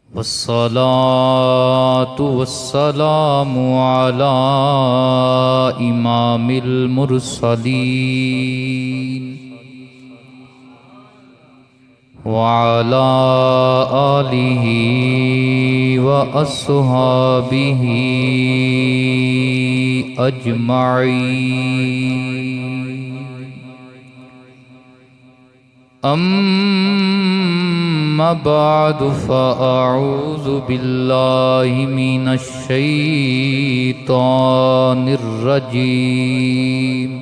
वस्सलातु वस्सलामु अला इमामिल मुरसलीन व अला आलिहि व अस्हाबिहि अजमाइन। अम्मा बादु फ़अऊज़ु बिल्लाहि मिनश शैतानिर रजीम।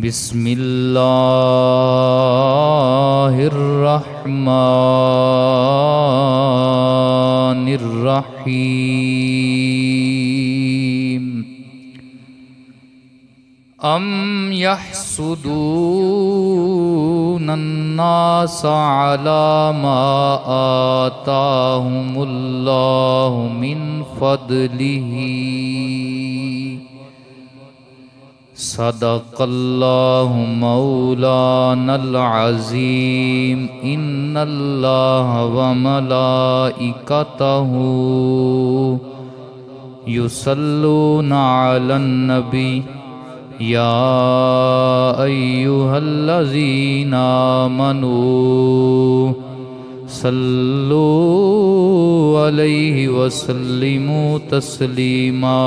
बिस्मिल्लाहिर रहमानिर रहीम। अम यहसुदूनन्नास अला मा आताहुमुल्लाहु मिन फदलिही। सदक़ल्लाहु मौलानल अज़ीम। इन्नल्लाह व मलाइकतहु युसल्लूना अलन नबी या अय्युहल्लज़ीना आमनू सल्लू अलैहि वसल्लिमू तस्लीमा।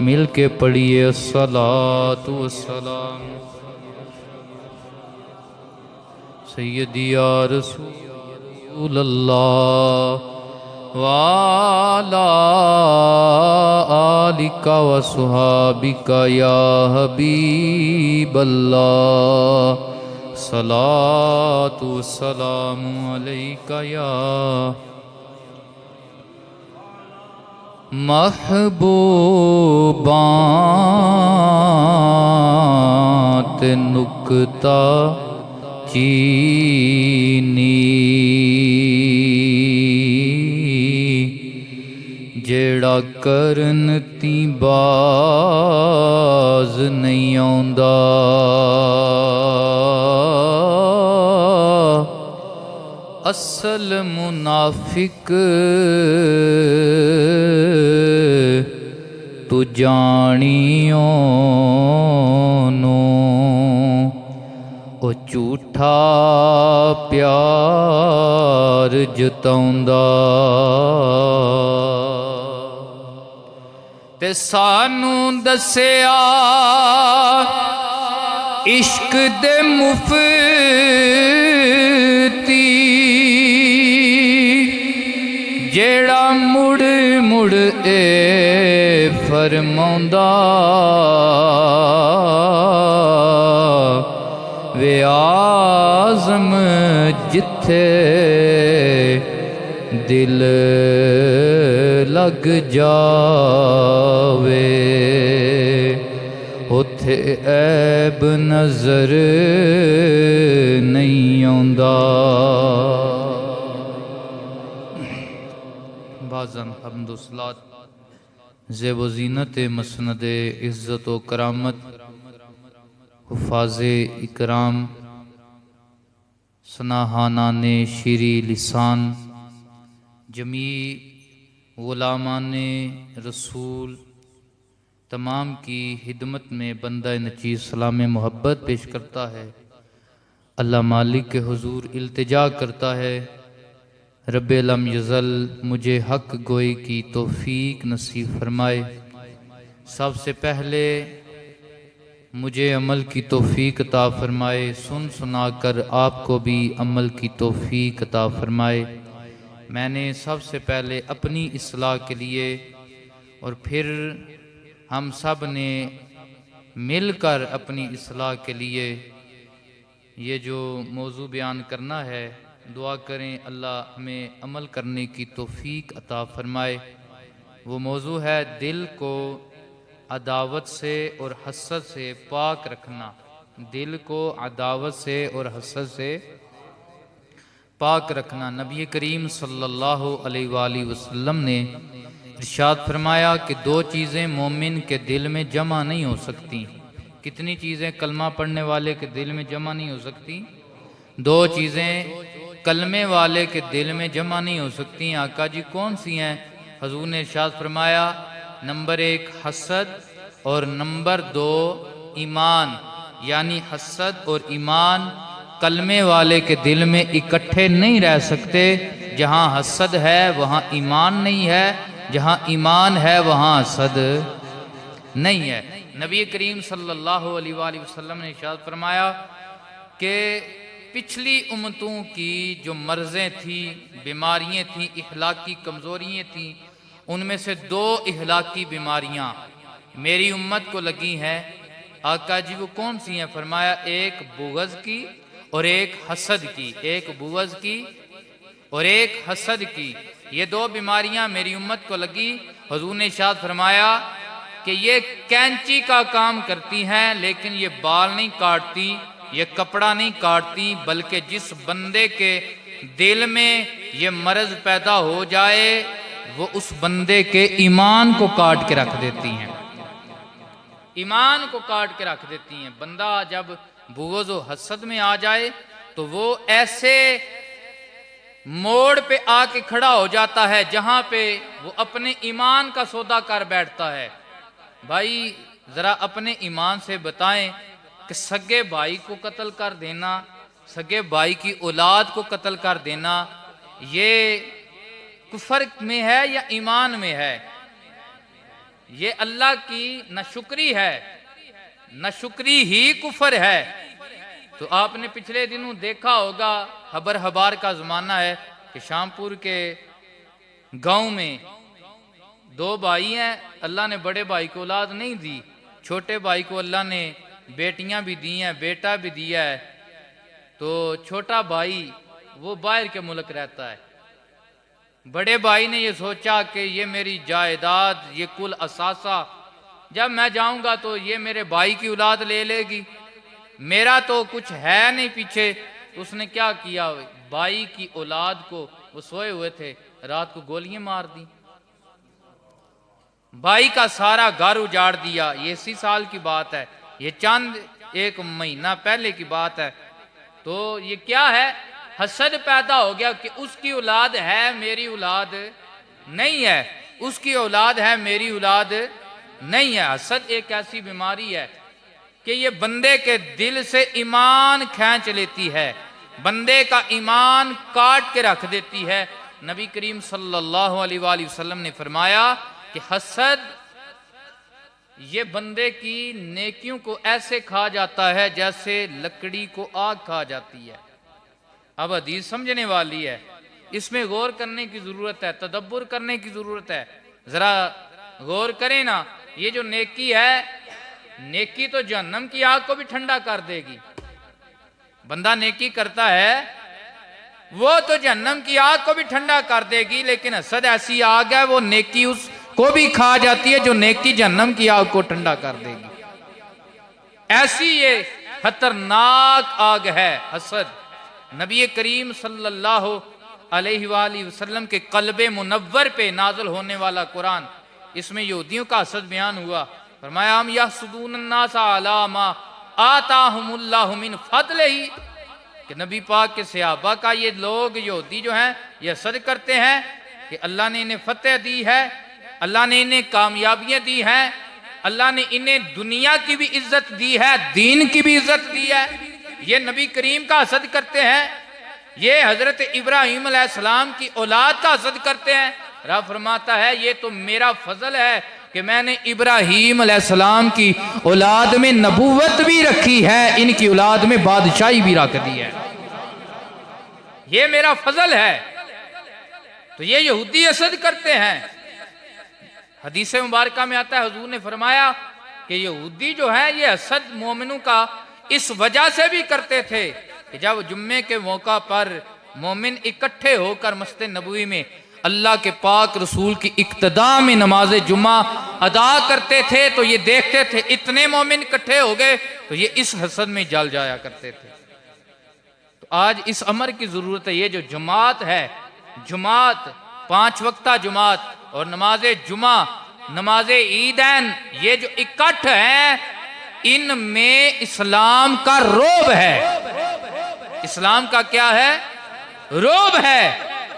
मिल के पढ़िए अस्सलातु वस्सलाम सय्यदी या रसूलल्लाह वाला आलिका व सुहाबिका या हबीबल्लाह। सलातु सलामु अलैका या महबूबात नुक्ता चीनी। जेड़ा करन ती बाज नहीं आउंदा। असल मुनाफिक तू जानियो नो। ओ झूठा प्यार जताउंदा ते सानू दस्सिया इश्क दे मुफ्ती। जेड़ा मुड़ मुड़ ए फरमाउंदा वे आज़म जिथे दिल लग जावे उथे ऐब नजर नहीं आउंदा। बाज़न हम्दुसलात ज़ेब व ज़ीनत मसनद इज़्ज़त व करामत हुफ़ाज़े इकराम सनाहानाने शीरी लिसान जमी ग़ुलामाने रसूल तमाम की हिदमत में बंदा नचीज़ सलाम मोहब्बत पेश करता है। अल्लाह मालिक के हुजूर इल्तिजा करता है रब्बे लम यज़ल मुझे हक गोई की तौफीक नसीब फरमाए। सबसे पहले मुझे अमल की तौफीक अता फरमाए। सुन सुना कर आपको भी अमल की तौफीक अता फरमाए। मैंने सबसे पहले अपनी इस्लाह के लिए और फिर हम सब ने मिलकर अपनी इस्लाह के लिए ये जो मौजू बयान करना है, दुआ करें अल्लाह हमें अमल करने की तौफीक अता फरमाए। वो मौजू है दिल को अदावत से और हसद से पाक रखना। दिल को अदावत से और हसद से पाक रखना। नबी करीम सल्लल्लाहु अलैहि वसल्लम ने इरशाद फरमाया कि दो चीज़ें मोमिन के दिल में जमा नहीं हो सकती। कितनी चीज़ें कलमा पढ़ने वाले के दिल में जमा नहीं हो सकती? 2 चीज़ें कलमे वाले के दिल में जमा नहीं हो सकती। आका जी कौन सी हैं? हजूर ने इरशाद फरमाया, नंबर 1 हसद और नंबर 2 ईमान। यानी हसद और ईमान कलमे वाले के दिल में इकट्ठे नहीं रह सकते। जहाँ हसद है वहाँ ईमान नहीं है, जहाँ ईमान है वहाँ हसद नहीं है। नबी करीम सल्लल्लाहु अलैहि वसल्लम ने इरशाद फरमाया कि पिछली उम्मतों की जो मर्ज़ें थी, बीमारियाँ थीं, इखलाकी कमज़ोरियाँ थीं, उनमें से 2 इखलाकी बीमारियाँ मेरी उम्मत को लगी हैं। आका जी वो कौन सी हैं? फरमाया, एक बुग़्ज़ की और एक हसद की। एक बुग़्ज़ की और एक हसद की, ये 2 बीमारियां मेरी उम्मत को लगी। हुजूर ने इरशाद फरमाया कि ये कैंची का काम करती हैं, लेकिन ये बाल नहीं काटती, ये कपड़ा नहीं काटती, बल्कि जिस बंदे के दिल में ये मर्ज पैदा हो जाए वो उस बंदे के ईमान को काट के रख देती हैं। ईमान को काट के रख देती हैं। बंदा जब बुग़्ज़ और हसद में आ जाए तो वो ऐसे मोड़ पे आके खड़ा हो जाता है जहां पे वो अपने ईमान का सौदा कर बैठता है। भाई जरा अपने ईमान से बताएं कि सगे भाई को कत्ल कर देना, सगे भाई की औलाद को कत्ल कर देना, ये कुफर में है या ईमान में है? ये अल्लाह की नाशुक्री है, नाशुक्री ही कुफर है। तो आपने पिछले दिनों देखा होगा, खबर हबार का ज़माना है कि शामपुर के गांव में 2 भाई हैं। अल्लाह ने बड़े भाई को औलाद नहीं दी, छोटे भाई को अल्लाह ने बेटियां भी दी हैं, बेटा भी दिया है। तो छोटा भाई वो बाहर के मुल्क रहता है। बड़े भाई ने ये सोचा कि ये मेरी जायदाद, ये कुल असासा, जब मैं जाऊंगा तो ये मेरे भाई की औलाद ले लेगी, मेरा तो कुछ है नहीं पीछे। उसने क्या किया, भाई की औलाद को, वो सोए हुए थे, रात को गोलियां मार दी, भाई का सारा घर उजाड़ दिया। ये इसी साल की बात है, ये चंद 1 महीना पहले की बात है। तो ये क्या है? हसद पैदा हो गया कि उसकी औलाद है, मेरी औलाद नहीं है, उसकी औलाद है, मेरी औलाद नहीं है। हसद एक ऐसी बीमारी है कि ये बंदे के दिल से ईमान खींच लेती है, बंदे का ईमान काट के रख देती है। नबी करीम सल्लल्लाहु अलैहि वसल्लम ने फरमाया कि हसद ये बंदे की नेकियों को ऐसे खा जाता है जैसे लकड़ी को आग खा जाती है। अब हदीस समझने वाली है, इसमें गौर करने की जरूरत है, तदब्बुर करने की जरूरत है। जरा गौर करें ना, ये जो नेकी है, नेकी तो जहन्नम की आग को भी ठंडा कर देगी। बंदा नेकी करता है वो तो जहन्नम की आग को भी ठंडा कर देगी, लेकिन हसद ऐसी आग है वो नेकी उसको भी खा जाती है जो नेकी जहन्नम की आग को ठंडा कर देगी। ऐसी ये खतरनाक आग है हसद। नबी करीम सल्लल्लाहु अलैहि वसल्लम के कल्बे मुनव्वर पे नाज़िल होने वाला कुरान, इसमें यहूदियों का हसद बयान हुआ। फरमाया, हम यहसुदून अन्नास अला मा आताहुमुल्लाहु मिन फदलिही, कि नबी पाक के सहाबा का ये लोग यहूदी जो हैं ये हसद करते हैं कि अल्लाह ने इन्हें फतेह दी है, अल्लाह ने इन्हें कामयाबियां दी हैं, अल्लाह ने इन्हें दुनिया की भी इज्जत दी है, दीन की भी इज्जत दी है। ये नबी करीम का हसद करते हैं, ये हजरत इब्राहीम अलैहिस्सलाम की औलाद का हसद करते हैं। रब फरमाता है ये तो मेरा फजल है कि मैंने इब्राहीम अलैहिस्सलाम की औलाद में नबूवत भी रखी है, इनकी औलाद में बादशाही भी रख दी है, ये मेरा फजल है। तो ये यहूदी हसद करते हैं। हदीस मुबारक में आता है, हुजूर ने फरमाया कि यहूदी जो है ये हसद मोमिनों का इस वजह से भी करते थे कि जब जुम्मे के मौका पर मोमिन इकट्ठे होकर मस्जिद नबवी में अल्लाह के पाक रसूल की इक्तदा में नमाज जुम्मा अदा करते थे तो ये देखते थे इतने मोमिन इकट्ठे हो गए, तो ये इस हसद में जल जाया करते थे। तो आज इस अमर की जरूरत है। ये जो जुमात है, जुमात 5 वक्ता जुमात और नमाज जुमा, नमाज ईदैन, ये जो इकट्ठ है इनमें इस्लाम का रोब है। इस्लाम का क्या है? रोब है।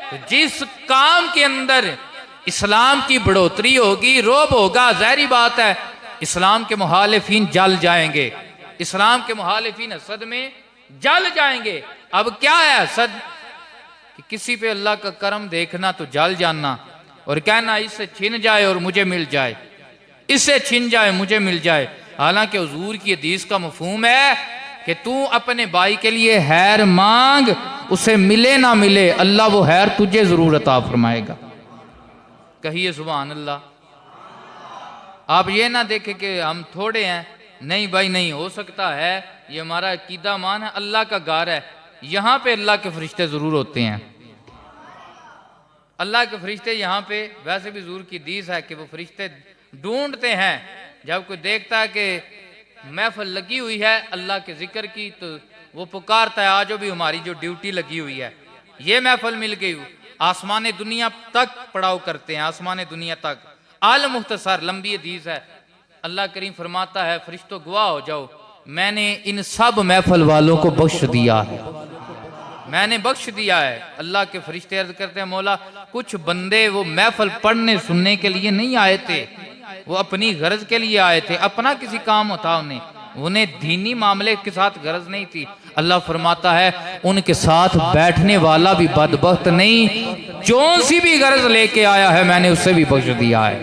तो जिस काम के अंदर इस्लाम की बढ़ोतरी होगी, रोब होगा, जाहिर बात है इस्लाम के मुखालिफिन जल जाएंगे, इस्लाम के मुखालिफिन हसद में जल जाएंगे। अब क्या है हसद? कि किसी पे अल्लाह का करम देखना तो जल जाना और कहना इससे छिन जाए और मुझे मिल जाए, इससे छिन जाए मुझे मिल जाए। हालांकि हुजूर की हदीस का मफहूम है कि तू अपने भाई के लिए हैर मांग, उसे मिले ना मिले अल्लाह वो हैर तुझे जरूर अता फरमाएगा। कहिए सुभान अल्लाह। आप ये ना देखें कि हम थोड़े हैं, नहीं भाई नहीं, हो सकता है ये हमारा अकीदा मान है, अल्लाह का घर है, यहाँ पे अल्लाह के फरिश्ते जरूर होते हैं। अल्लाह के फरिश्ते यहाँ पे, वैसे भी हुजूर की हदीस है कि वो फरिश्ते ढूंढते हैं, जब कोई देखता है कि महफिल लगी हुई है अल्लाह के जिक्र की तो वो पुकारता है आज भी हमारी जो ड्यूटी लगी हुई है ये महफिल मिल गई। आसमान दुनिया तक पड़ाव करते हैं, आसमान दुनिया तक। आल मुख्तसर लंबी हदीस है, अल्लाह करीम फरमाता है फरिश्तों गवाह हो जाओ, मैंने इन सब महफिल वालों को बख्श दिया है, मैंने बख्श दिया है। अल्लाह के फरिश्ते अर्ज करते हैं मौला कुछ बंदे वो महफिल पढ़ने सुनने के लिए नहीं आए थे, वो अपनी गरज के लिए आए थे, अपना किसी काम होता उन्हें दीनी मामले के साथ गरज नहीं थी। अल्लाह फरमाता है उनके साथ बैठने वाला भी बदबख्त नहीं, जो सी भी गरज लेके आया है मैंने उसे भी बख्श दिया है,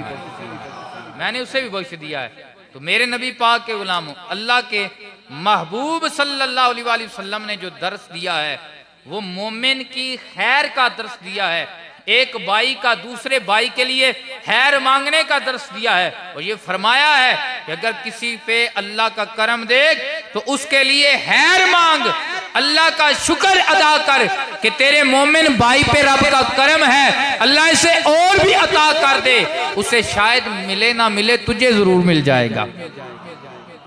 मैंने उसे भी बख्श दिया है। तो मेरे नबी पाक के गुलामों, अल्लाह के महबूब सल्लल्लाहु अलैहि वसल्लम ने जो दर्स दिया है वो मोमिन की खैर का दर्स दिया है, एक भाई का दूसरे भाई के लिए खैर मांगने का दर्स दिया है। और ये फरमाया है कि अगर किसी पे अल्लाह का करम देख तो उसके लिए खैर मांग, अल्लाह का शुक्र अदा कर कि तेरे मोमिन भाई पे रब का करम है, अल्लाह इसे और भी अता कर दे, उसे शायद मिले ना मिले तुझे जरूर मिल जाएगा,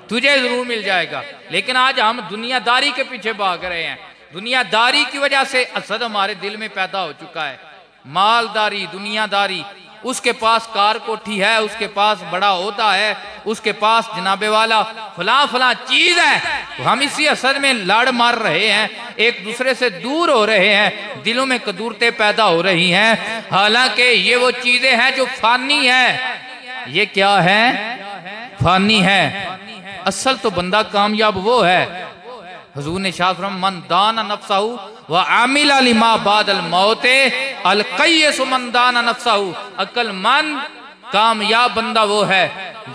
तुझे जरूर मिल जाएगा। लेकिन आज हम दुनियादारी के पीछे भाग रहे हैं, दुनियादारी की वजह से असद हमारे दिल में पैदा हो चुका है, मालदारी, दुनियादारी। उसके पास कार कोठी है, उसके पास बड़ा ओहदा है, उसके पास जनाबे वाला फला फला चीज है, तो हम इसी असद में लड़ मार रहे हैं, एक दूसरे से दूर हो रहे हैं, दिलों में कदूरतें पैदा हो रही हैं। हालांकि ये वो चीजें हैं जो फानी है। ये क्या है? फानी है। असल तो बंदा कामयाब वो है, हुजूर ने शाह मन दाना नफ्सहू व आमिला लिमा बादल मौते अल क़य्यस मन दाना नफ्सहू। अक्लमंद कामयाब बंदा वो है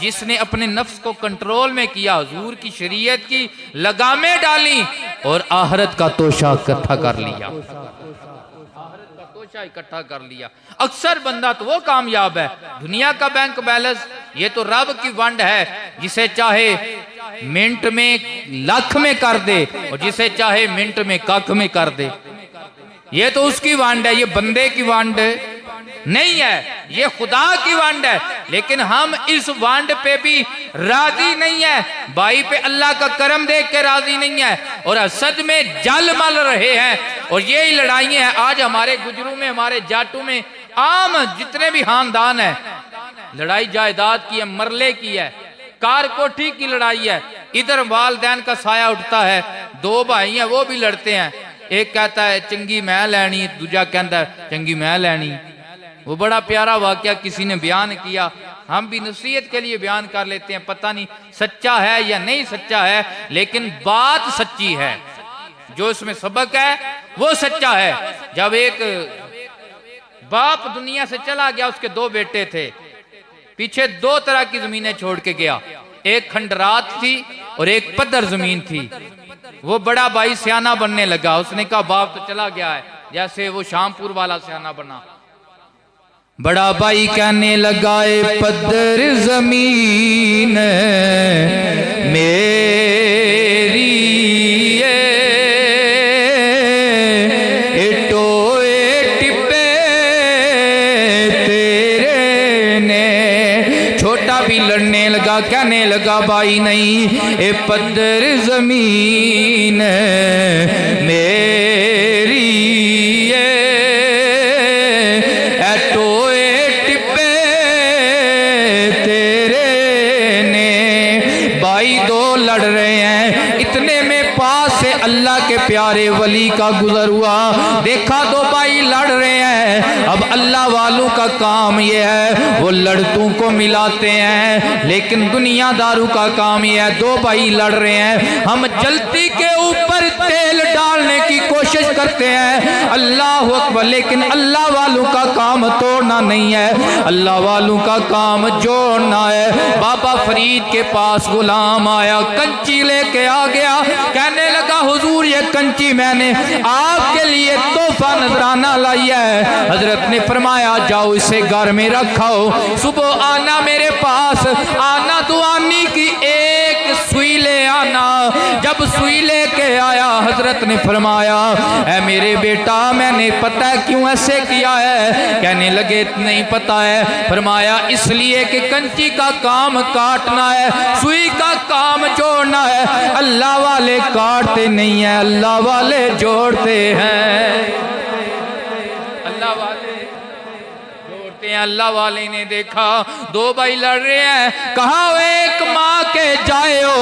जिसने अपने नफ्स को कंट्रोल में किया, हुजूर की शरीयत की लगामें डाली और आखिरत का तोशा इकट्ठा कर लिया, इकट्ठा कर लिया। अक्सर बंदा तो वो कामयाब है, दुनिया का बैंक बैलेंस ये तो रब की वंड है, जिसे चाहे मिनट में लाख में कर दे और जिसे चाहे मिनट में कख में कर दे, ये तो उसकी वंड है, ये बंदे की वंड नहीं है, ये खुदा की वंड है। लेकिन हम इस वंड पे भी राजी नहीं है, भाई पे अल्लाह का करम देख के राजी नहीं है और असद में जल मल रहे हैं। और यही लड़ाइयां हैं आज हमारे गुजरों में, हमारे जाटों में, आम जितने भी खानदान है, लड़ाई जायदाद की है, मरले की है, कार कोठी की लड़ाई है। इधर वालदैन का साया उठता है, दो भाई हैं वो भी लड़ते हैं, एक कहता है चंगी मैं लैनी, दूजा कहता है चंगी मैं लैनी। वो बड़ा प्यारा वाकया किसी ने बयान किया, हम भी नसीहत के लिए बयान कर लेते हैं, पता नहीं सच्चा है या नहीं सच्चा है, लेकिन बात सच्ची है, जो इसमें सबक है वो सच्चा है। जब एक बाप दुनिया से चला गया, उसके दो बेटे थे, पीछे दो तरह की जमीनें छोड़ के गया, एक खंडरात थी और एक पद्धर जमीन थी। वो बड़ा भाई सियाना बनने लगा, उसने कहा बाप तो चला गया है, जैसे वो शामपुर वाला सियाना बना। बड़ा भाई कहने लगा ए पद्धर जमीन मेरी लड़ने लगा, कहने लगा भाई नहीं ए पद्धर जमीन मेरी टोए टिब्बे तेरे ने। भाई दो के प्यारे वली का गुजर हुआ, देखा दो भाई लड़ रहे हैं। अब अल्लाह वालों का काम ये है, वो लड़तों को मिलाते हैं, लेकिन दुनियादारों का काम ये है, दो भाई लड़ रहे हैं, हम जलती के ऊपर तेल डालने की कोशिश करते हैं, अल्लाह अकबर, लेकिन अल्लाह वालों का काम तोड़ना नहीं है, अल्लाह वालों का काम जोड़ना है। बाबा फरीद के पास गुलाम आया, कंची लेके आ गया, कहने लगा हुजूर ये कंची मैंने आपके लिए तोहफा नजराना लाई है। हजरत ने फरमाया जाओ इसे घर में रखो, सुबह आना मेरे पास, आना दुआनी की एक सुई ले आना। जब सुई लेके आया हजरत ने फरमाया ऐ मेरे बेटा मैंने पता है क्यों ऐसे किया है? कहने लगे नहीं पता है। फरमाया इसलिए कि कंची का काम काटना है, सुई का काम जोड़ना है। अल्लाह वाले काटते नहीं है, अल्लाह वाले जोड़ते हैं, अल्लाह वाले जोड़ते हैं। अल्लाह वाले ने देखा दो भाई लड़ रहे हैं, कहा एक माँ के जायो,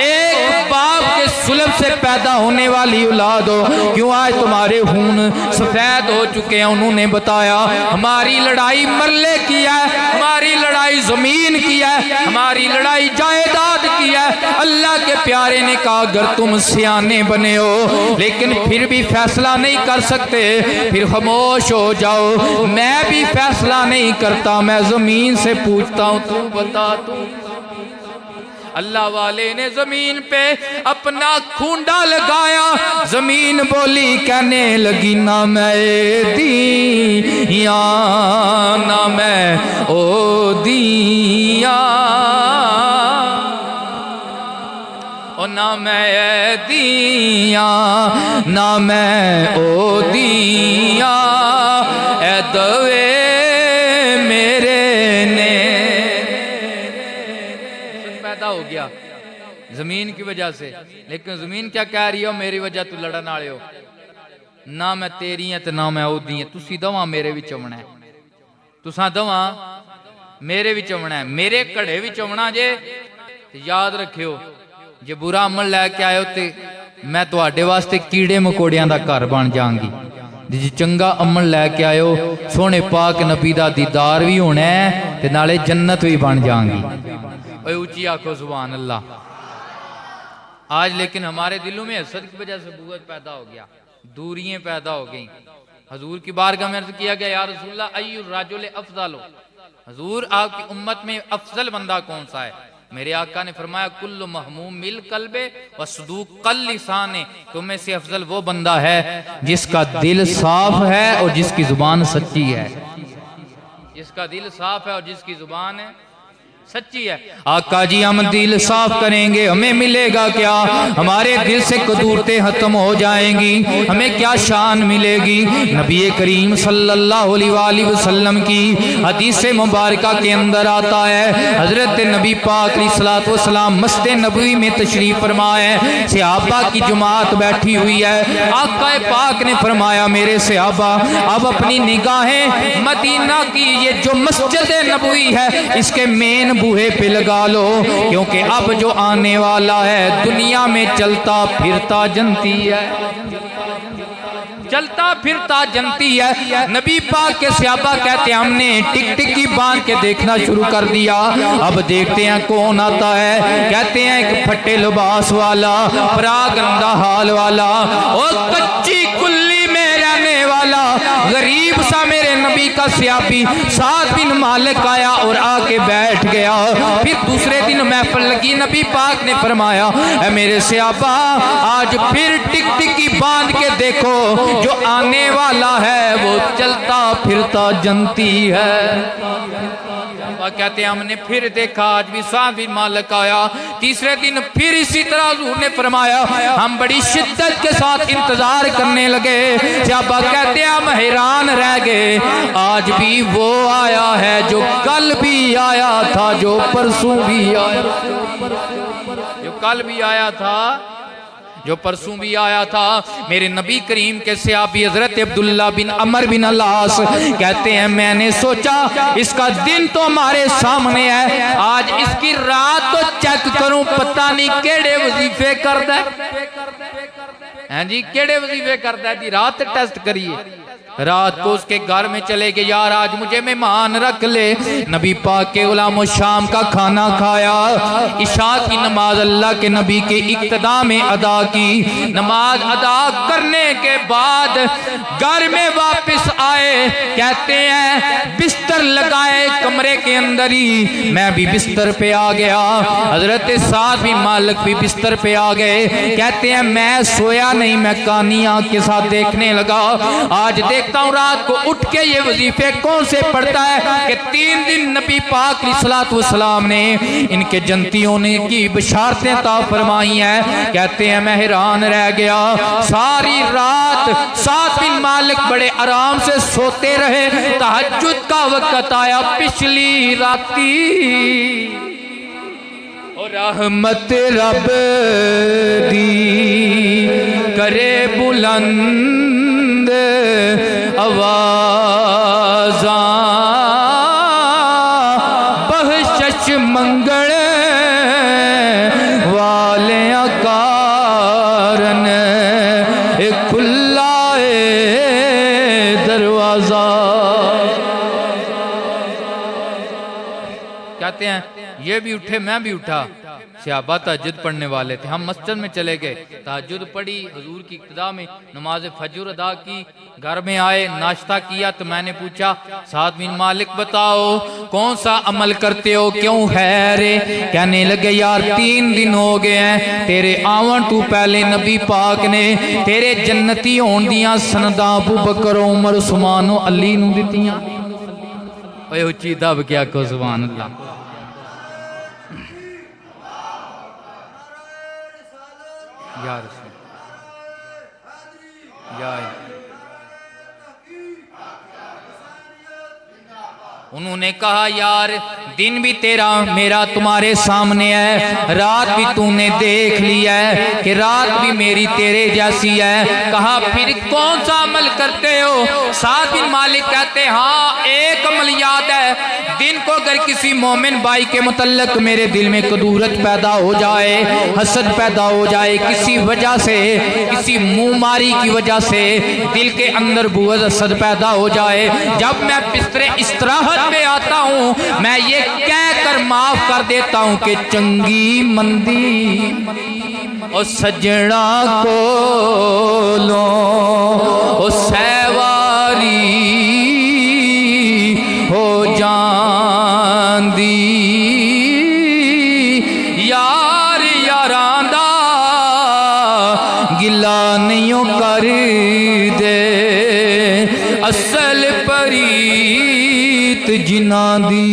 एक बाप के सुलभ से पैदा होने वाली औलाद हो, क्यों आज तुम्हारे खून सफेद हो चुके हैं? उन्होंने बताया हमारी लड़ाई मरले की है, हमारी लड़ाई जमीन की है, हमारी लड़ाई जायदाद की है। अल्लाह के प्यारे ने कहा अगर तुम सियाने बने हो लेकिन फिर भी फैसला नहीं कर सकते, फिर खामोश हो जाओ, मैं भी फैसला नहीं करता, मैं जमीन से पूछता हूं तू बता तू। अल्लाह वाले ने जमीन पे अपना खूंडा लगाया, जमीन बोली कहने लगी ना मैं दिया ना मैं ओ दिया, ओ ना मैं दिया ना मैं ओ दिया, ए दवे मेरे ने पैदा हो गया जमीन की वजह से। लेकिन जमीन क्या कह रही हो? मेरी वजह तू लड़न वाले हो, ना मैं तेरी है ना मैं ओदी है, तुसी दवा मेरे विच आउणा है, तुसा दवा मेरे विच आउणा है, मेरे घड़े विच आउणा जे। याद रखियो जे बुरा अमल लैके आयो ते मैं तुहाडे वास्ते कीड़े मकोड़ियां दा घर बन जांगी, जी चंगा अमल लैके आयो सोने पाक नबी दा दीदार भी होना है ते नाले जन्नत भी बन जाएंगी। ओए ऊंची आखो सुभान अल्लाह। आज लेकिन हमारे दिलों में हसद की वजह से बुग़्ज़ पैदा हो गया, दूरियां पैदा हो गई। हजूर की बारगाह में अर्ज़ किया गया या रसूलल्लाह अय्युर राजुल अफ़ज़ल, हजूर आपकी उम्मत में अफजल बंदा कौन सा है? मेरे आका ने फरमाया कुल्लु महमूम मिल कल्बे व सदूक कल लिसाने, तुम में से अफजल वो बंदा है जिसका दिल साफ है और जिसकी जुबान सच्ची है, जिसका दिल साफ है और जिसकी जुबान है सच्ची है। आका जी हम दिल साफ करेंगे हमें मिलेगा क्या? हमारे दिल से कदूरतें खत्म हो जाएंगी, हमें क्या शान मिलेगी? नबी करीम सल्लल्लाहु अलैहि वसल्लम की हदीस मुबारका के अंदर आता है हजरत नबी पाक अलैहिस्सलातु वस्सलाम मस्जिद नबवी में तशरीफ फरमाए, सहाबा की जमात बैठी हुई है। आका पाक ने फरमाया मेरे सहाबा अब अपनी निगाहें मदीना की ये जो मस्जिद नबवी है इसके मेन बूहे पे लगा लो, क्योंकि अब जो आने वाला है दुनिया में चलता फिरता जनती है, चलता फिरता जनती है। नबी पाक के सहाबा कहते हैं हमने टिक टिक की बांध के देखना शुरू कर दिया। अब देखते हैं कौन आता है, कहते हैं एक फटे लिबास वाला, बड़ा गंदा हाल वाला और कच्ची कुल्ली में रहने वाला गरीब सा मेरे नबी का सहाबी साद बिन मालिक आया और आके बैठ गया। फिर दूसरे दिन महफिल लगी, नबी पाक ने फरमाया ऐ मेरे सहाबा आज फिर टिक टिक की बांध के देखो, जो आने वाला है वो चलता फिरता जनती है। कहते हैं हमने फिर देखा आज भी साद बिन मालिक आया। तीसरे दिन फिर इसी तरह हुजूर ने फरमाया, हम बड़ी शिद्दत के साथ इंतजार करने लगे। सहाबा कहते हैं हम हैरान रह गए, आज भी वो आया है जो कल भी आया था, जो परसों भी आया, जो कल भी आया था, जो परसों भी आया था। मेरे नबी करीम के सहाबी हजरत अब्दुल्ला बिन अमर बिन अल्लास कहते हैं मैंने सोचा इसका दिन तो हमारे सामने है, आज इसकी रात तो चेक करूं, पता नहीं केड़े वजीफे करदा हैं जी केड़े वजीफे करता है जी, रात टेस्ट करिए। रात को उसके घर में चले गए, यार आज मुझे मेहमान रख ले। नबी पाक के गुलामों शाम का खाना खाया, इशा की नमाज अल्लाह के नबी के इक्तदा में अदा की। नमाज अदा करने के बाद घर में वापस आए, कहते हैं बिस्तर लगाए कमरे के अंदर ही, मैं भी बिस्तर पे आ गया। हजरत साद बिन मालिक भी बिस्तर पे आ गए। कहते हैं मैं सोया नहीं, मैं कानी आंख के साथ देखने लगा। आज देखता हूँ रात को उठ के ये वजीफे कौन से पढ़ता है कि 3 दिन नबी पाक सलाम ने इनके जन्नतियों ने की बशारतें ता फरमाई हैं। कहते हैं मैं हैरान रह गया। सारी रात साद बिन मालिक बड़े आराम से सोते रहे। तहज्जुद का वक्त आया पिछली राती, और रहमत रब दी करे बुलंद आवाज़ा, बख्शिश मंगण वाले कारण खुला दरवाजा। कहते हैं ये भी उठे मैं भी उठा। सहाबा तहज्जुद पढ़ने वाले थे, हम मस्जिद में चले गए, तहज्जुद पढ़ी हुजूर की इक्तदा में, नमाज फजर अदा की। घर में आए नाश्ता किया तो मैंने पूछा साद बिन मालिक बताओ कौन सा अमल करते हो, क्यों है रे? कहने लगे यार 3 दिन हो गए हैं तेरे आवन तू पहले नबी पाक ने तेरे जन्नती होण दियां सनदा अबू बकर उमर उस्मान अली नूं दित्तियां। ओए उच्ची दब क्या को सुभान अल्लाह। यार उन्होंने कहा यार दिन भी तेरा मेरा तुम्हारे सामने है, रात भी तूने देख लिया है कि रात भी मेरी तेरे जैसी है। कहा फिर कौन सा अमल करते हो? साद बिन मालिक कहते हाँ एक अमल याद है, दिन को अगर किसी मोमिन भाई के मुतल्लक मेरे दिल में कदूरत पैदा हो जाए, हसद पैदा हो जाए, किसी वजह से किसी मुंह मारी की वजह से दिल के अंदर बुग़्ज़ हसद पैदा हो जाए, जब मैं बिस्तरे इस्तराहत में आता हूँ मैं ये कह कर माफ कर देता हूँ कि चंगी मंदी और सजना को लो ओ सहवारी हो जांदी, यार यारांदा गिला नहीं कर दे, असल परीत जिना दी।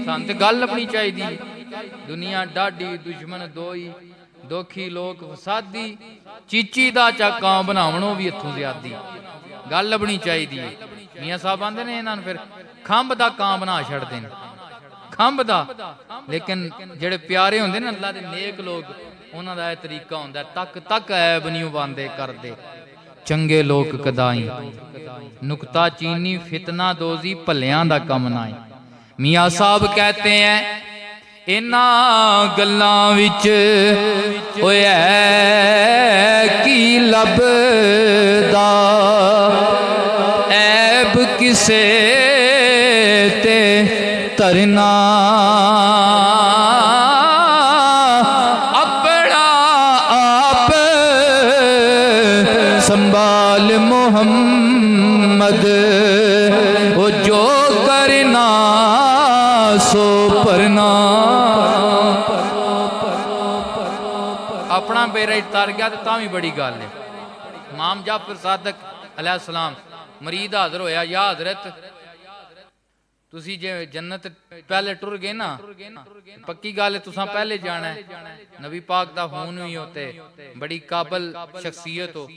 संत गल अपनी चाहिए, दुनिया डाडी दुश्मन दोई, दोखी लोक फसादी, चीची दा चाका बनावणो भी इत्थों ज़्यादी। गल अपनी चाहिए। मियाँ साहब आंदे ने इन्हां फिर खंभ दा कां बना छड़दे ने, खंभ दा। लेकिन जेड़े प्यारे होंदे ने अल्लाह दे नेक लोग, उन्हां दा तरीका होंदा तक तक ऐब नहीं बांदे करदे, चंगे लोग कदाई नुकता चीनी फितना दोजी भलियां दा कम नाई। मियाँ साहब कहते हैं इन्हां गल्लां विच होया की लभदा ऐब किसे ते तरना, अपना आप संभाल मोहम्मद, वो जो करना सो परना। अपना बेरा तर गया तो तां भी बड़ी गल है। इमाम जाफर सादक अलैहिस्सलाम मरीद हाज़र होया, या हज़रत तुसी जे जन्नत पहले टुर गए ना, पक्की गल है तुसा पहले जाना है। नबी पाक दा खून भी होते, बड़ी काबल शख्सियत हो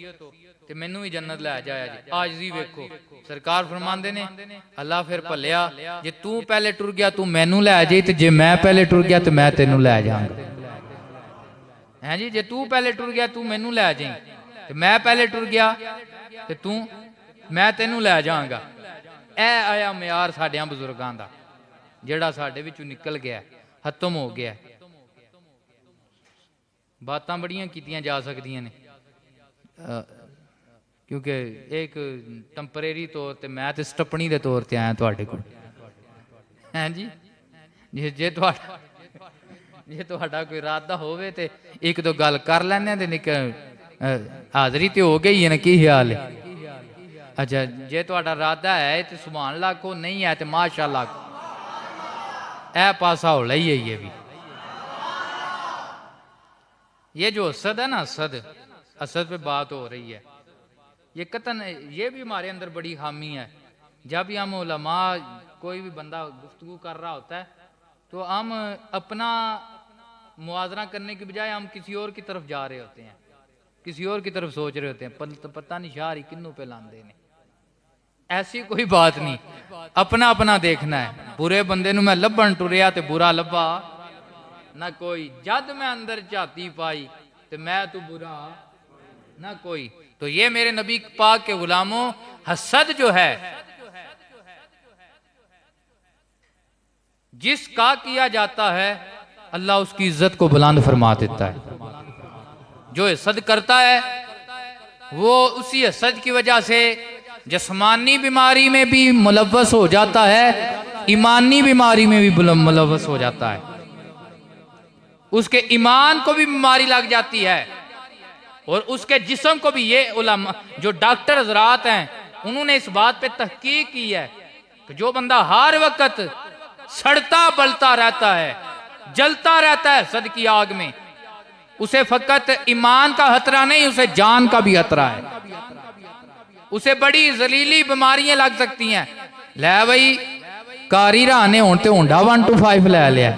ते मैनू भी जन्नत लै जाया जी। आज भी वेखो सरकार फरमांदे ने अल्लाह फिर भलिया जे तू पहले टुर गया तू मैनू लै जाए, ते जे मैं पहले टुर गया तो मैं तेनू लै जाऊंगा। है जी, जे तू पहले टुर गया तू मैनू लै जाए, ते मैं पहले टुर गया ते तू मैं तेनू लै जाऊंगा। ऐ आया म्यार साडियां बुजुर्गां दा, जेड़ा साडे विचों निकल गया, खत्म हो गया। बातां बड़ियां कीतियां जा सकदियां ने, क्योंकि एक टैंपरेरी तौर पर मैं तो स्टपनी के तौर पर आया थोड़े को। हैं जी, जे तुहाडा जे तुहाडा कोई इरादा होवे ते एक दो गल कर लैने ते निक हाजरी तो हो गई है ना, की ख्याल है? अच्छा, जे तुहाडा इरादा है तो सुभान अल्लाह को, नहीं है तो माशाअल्लाह को। ए पासा हो ही है। भी ये जो असद है ना, असद पे बात हो रही है, ये कतन, ये भी हमारे अंदर बड़ी खामी है। जब भी हम उलमा, कोई भी बंदा गुफ्तगू कर रहा होता है तो हम अपना मुआवजा करने की बजाय हम किसी और की तरफ जा रहे होते हैं, किसी और की तरफ सोच रहे होते हैं, पता नहीं शार ही किन्नू पे लांदे ने। ऐसी कोई बात नहीं, अपना अपना देखना है। बुरे बंदे नू मैं लभन टुरिया तो बुरा लभा ना कोई, जद मैं अंदर झाती पाई तो मैं तू बुरा ना कोई। तो ये मेरे नबी पाक के गुलामों, हसद जो है जिसका किया जाता है, अल्लाह उसकी इज्जत को बुलंद फरमा देता है। जो हसद करता है वो उसी हसद की वजह से जिस्मानी बीमारी में भी मुलव्वस हो जाता है, ईमानी बीमारी में भी मुलव्वस हो जाता है। उसके ईमान को भी बीमारी लग जाती है और उसके जिस्म को भी। ये उलमा जो डॉक्टर हजरात हैं, उन्होंने इस बात पे तहकीक की है कि जो बंदा हर वक्त सड़ता बलता रहता है, जलता रहता है हसद की आग में, उसे फकत ईमान का खतरा नहीं, उसे जान का भी खतरा है। उसे बड़ी जलीली बीमारियां लग सकती हैं। लै बई कारी राने होने तो होंडा 125 लै लिया,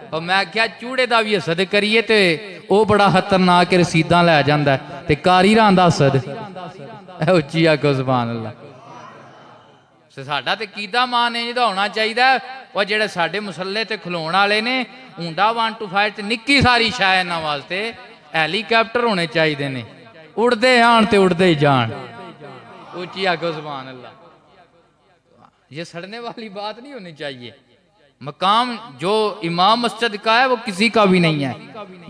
और मैं क्या चूड़े का भी हसद करिए तो वह बड़ा खतरनाक रसीदा लै जाता है, तो कारी रान का हसद उच्ची आखो सुभान अल्लाह। साडा तो कीदा मान है जिदा होना चाहिए। और जेडे साडे मुसल्ले ते खलोण वाले ने, हुंडा 125 ते निक्की सारी शाय इन्हां वास्ते हैलीकैप्टर होने चाहिए ने, उड़ते आन ते उड़ते ही जान। ऊंची आखो सुभान अल्लाह। ये सड़ने वाली बात नहीं होनी चाहिए। मकाम जो इमाम मस्जिद का है वो किसी का भी नहीं है।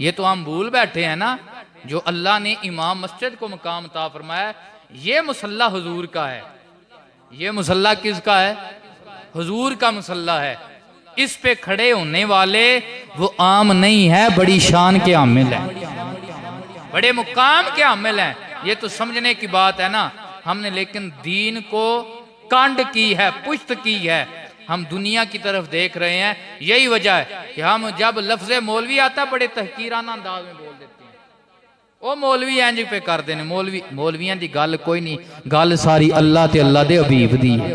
ये तो हम भूल बैठे हैं ना, जो अल्लाह ने इमाम मस्जिद को मकाम अता फरमाया, ये मुसल्ला हुजूर का है। ये मुसल्ला किसका है? हुजूर का मुसल्ला है। इस पे खड़े होने वाले वो आम नहीं है, बड़ी शान के हामिल है, बड़े मुकाम के हामिल हैं। ये तो समझने की बात है ना। हमने लेकिन दीन को कांड की है, पुश्त की है। हम दुनिया की तरफ देख रहे हैं। यही वजह है कि हम जब लफ्ज़ मौलवी आता बड़े तहकीराना अंदाज में बोल देते हैं। वो मौलवी इंज पे करते हैं। मौलवियां की गल कोई नहीं, गल सारी अल्लाह ते अल्लाह दे हबीब दी है।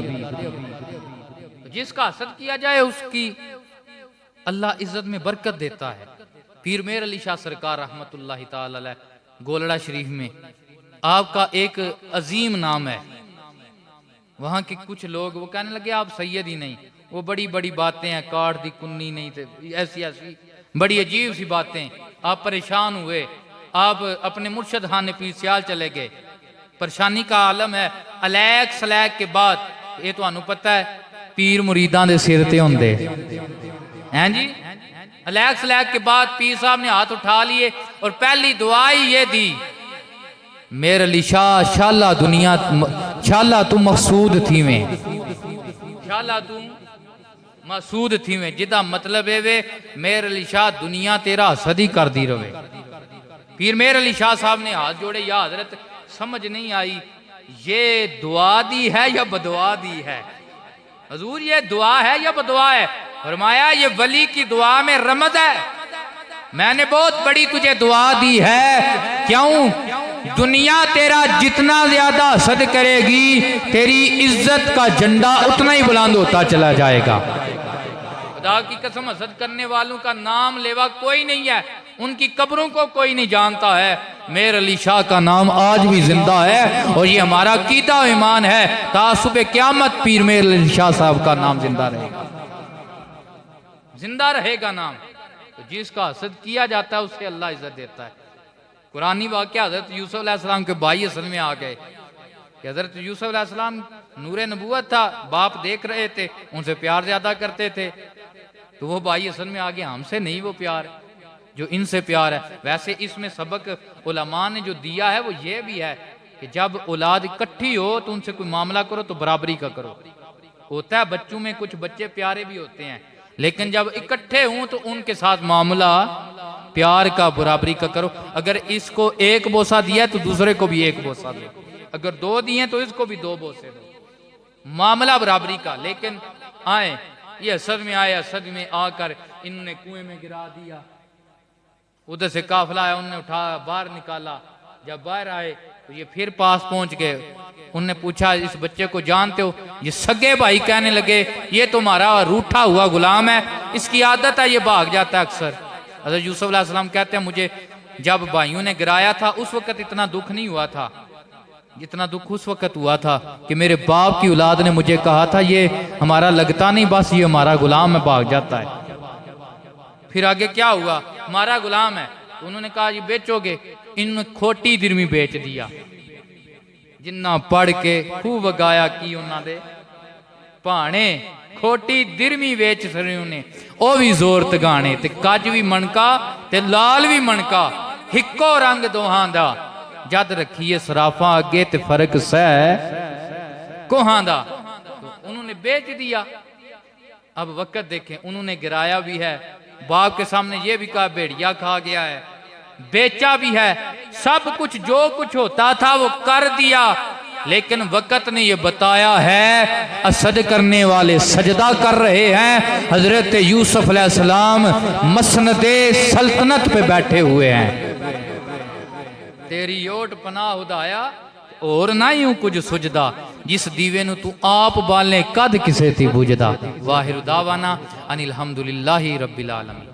जिसका हसद किया जाए उसकी अल्लाह इज्जत में बरकत देता है। पीर मेहर अली शाह सरकार रहमतुल्लाह ताला अलैह गोलड़ा शरीफ में आपका एक अजीम नाम है। वहाँ के कुछ लोग वो कहने लगे आप सैयद ही नहीं, वो बड़ी बड़ी बातें हैं, काट दी कुन्नी नहीं थे, ऐसी ऐसी बड़ी अजीब सी बातें। आप परेशान हुए, आप अपने मुर्शद खान पीर सियाल चले गए। परेशानी का आलम है। अलैक सलैक के बाद ये तो पता है पीर मुरीदां दे सिर ते हुंदे हैं जी। अलैक सलैक के बाद पीर साहब ने हाथ उठा लिए और पहली दुआ ही ये दी, मेर अली शाह शाला दुनिया शाला तू मकसूद थी में, शाला तू मकसूद थी में, जिदा मतलब है वे मेर अली शाह दुनिया तेरा हसद ही कर दी रहे। पीर मेहर अली शाह साहब ने हाथ जोड़े, या हजरत समझ नहीं आई ये दुआ दी है या बदुआ दी है। हजूर ये दुआ है या बदुआ है? फरमाया ये वली की दुआ में रमज है, मैंने बहुत बड़ी तुझे दुआ दी है। क्यों? दुनिया तेरा जितना ज्यादा हसद करेगी तेरी इज्जत का झंडा उतना ही बुलंद होता चला जाएगा। खुदा की कसम, हसद करने वालों का नाम लेवा कोई नहीं है, उनकी कब्रों को कोई नहीं जानता है। मेहर अली शाह का नाम आज भी जिंदा है और ये हमारा कीदा ईमान है। तासुबे क़यामत पीर मेहर अली शाह साहब का नाम जिंदा रहेगा, जिंदा रहेगा नाम। तो जिसका हसद किया जाता है उससे अल्लाह इज्जत देता है। कुरानी वाक़या हजरत यूसुफ अलैहिस्सलाम के भाई असल में आ गए कि हजरत यूसुफ अलैहिस्सलाम नूरे नबूवत था, बाप देख रहे थे, उनसे प्यार ज्यादा करते थे। तो वो भाई असल में आ गए, हमसे नहीं वो प्यार, जो इनसे प्यार है। वैसे इसमें सबक उलमा ने जो दिया है वो ये भी है कि जब औलाद इकट्ठी हो तो उनसे कोई मामला करो तो बराबरी का करो। होता है बच्चों में कुछ बच्चे प्यारे भी होते हैं, लेकिन जब इकट्ठे हों तो उनके साथ मामला प्यार का, बराबरी का करो। अगर इसको एक बोसा दिया तो दूसरे को भी एक बोसा दो, अगर 2 दिए तो इसको भी 2 बोसे दो, मामला बराबरी का। लेकिन आए ये असद में आए, असद में आकर इन्होंने कुएं में गिरा दिया, उधर से काफिला आया, उन्होंने उठा बाहर निकाला। जब बाहर आए तो ये फिर पास पहुंच गए। उनने पूछा इस बच्चे को जानते हो? ये सगे भाई कहने लगे ये तुम्हारा रूठा हुआ गुलाम है, इसकी आदत है, ये भाग जाता है अक्सर। हज़रत यूसुफ अलैहिस्सलाम कहते हैं मुझे जब भाइयों ने गिराया था उस वक्त इतना दुख नहीं हुआ था जितना दुख उस वक्त हुआ था कि मेरे बाप की औलाद ने मुझे कहा था ये हमारा लगता नहीं, बस ये हमारा गुलाम है, भाग जाता है। फिर आगे क्या हुआ? हमारा गुलाम है, उन्होंने कहा ये बेचोगे? इन खोटी दिरमी बेच दिया। जिन्ना पढ़ के खूब गाया की उन्होंने भाने खोटी दिरमी वेच सरी उन्हें, ओ भी जोर तगाने ते कज भी मनका ते लाल भी मनका, हिको रंग दोहां दा, जद रखिए सराफा अगे ते फर्क सह कोहां दा। तो उन्होंने बेच दिया। अब वक्त देखें, उन्होंने गिराया भी है, बाप के सामने ये भी कहा भेड़िया खा गया है, बेचा भी है, सब कुछ जो कुछ होता था वो कर दिया। लेकिन वक़्त ने ये बताया है असद करने वाले सजदा कर रहे हैं, हजरत यूसुफ अलैहिस्सलाम मसनदे सल्तनत पे बैठे हुए हैं। तेरी ओट पनाह हुदाया और ना यूं कुछ सुझदा, जिस दीवे नु तू आप बाले कद किसे थी बुझदा। वाहिर दावाना अनिल हम्दुलिल्लाहि रब्बिल आलमीन।